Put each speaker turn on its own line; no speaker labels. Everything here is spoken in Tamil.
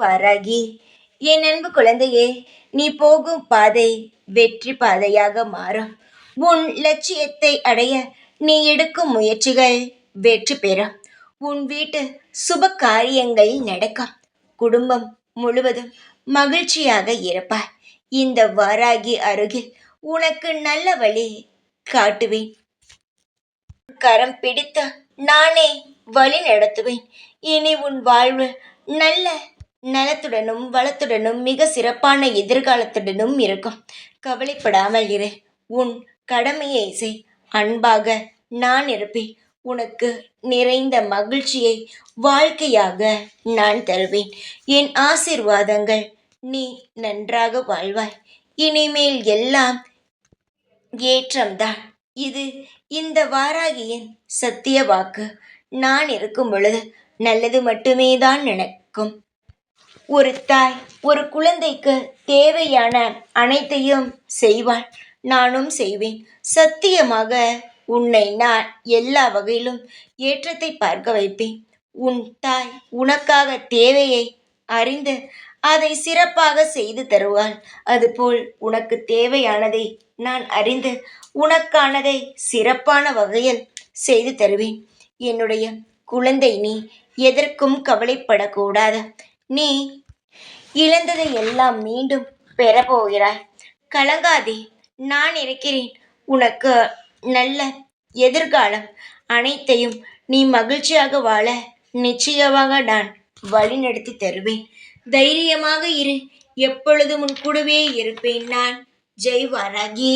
வாராகி, என் அன்பு குழந்தையே, நீ போகும் பாதை வெற்றி பாதையாக மாறும். உன் லட்சியத்தை அடைய நீ எடுக்கும் முயற்சிகள் வெற்றி பெறும். உன் வீட்டு சுப காரியங்கள் நடக்கும். குடும்பம் முழுவதும் மகிழ்ச்சியாக இருப்பாய். இந்த வாராகி அருகில் உனக்கு நல்ல வழி காட்டுவேன். கரம் பிடித்து நானே வழி நடத்துவேன். இனி உன் வாழ்வு நல்ல நலத்துடனும் வளத்துடனும் மிக சிறப்பான எதிர்காலத்துடனும் இருக்கும். கவலைப்படாமல் இரு. உன் கடமையை செய். அன்பாக நான் இருப்பேன். உனக்கு நிறைந்த மகிழ்ச்சியை வாழ்க்கையாக நான் தருவேன். என் ஆசீர்வாதங்கள் நீ நன்றாக வாழ்வாய். இனிமேல் எல்லாம் ஏற்றம்தான். இது இந்த வாராகியின் சத்திய வாக்கு. நான் இருக்கும் பொழுது நல்லது மட்டுமே தான் நடக்கும். ஒரு தாய் ஒரு குழந்தைக்கு தேவையான அனைத்தையும் செய்வாள். நானும் செய்வேன். சத்தியமாக உன்னை நான் எல்லா வகையிலும் ஏற்றத்தை பார்க்க வைப்பேன். உன் தாய் உனக்காக தேவையை அறிந்து அதை சிறப்பாக செய்து தருவாள். அதுபோல் உனக்கு தேவையானதை நான் அறிந்து உனக்கானதை சிறப்பான வகையில் செய்து தருவேன். என்னுடைய குழந்தை, நீ எதற்கும் கவலைப்படக்கூடாது. நீ இழந்ததை எல்லாம் மீண்டும் பெறப்போகிறாய். கலங்காதே, நான் இருக்கிறேன். உனக்கு நல்ல எதிர்காலம் அனைத்தையும் நீ மகிழ்ச்சியாக வாழ நிச்சயமாக நான் வழிநடத்தி தருவேன். தைரியமாக இரு. எப்பொழுதும் உன் கூடவே இருப்பேன் நான். ஜெய் வாராகி.